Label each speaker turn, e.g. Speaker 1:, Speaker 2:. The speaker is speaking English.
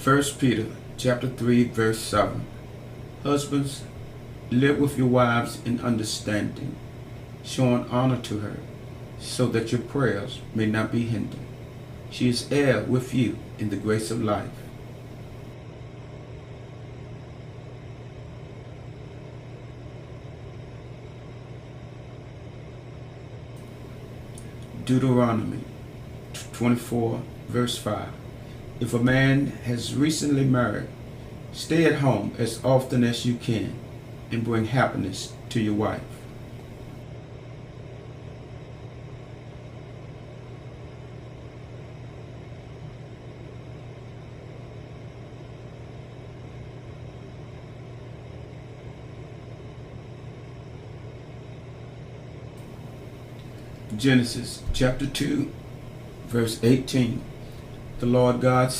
Speaker 1: 1 Peter chapter 3, verse 7. Husbands, live with your wives in understanding, showing honor to her, so that your prayers may not be hindered. She is heir with you in the grace of life. Deuteronomy 24, verse 5. If a man has recently married, stay at home as often as you can and bring happiness to your wife. Genesis chapter 2, verse 18. The Lord God said,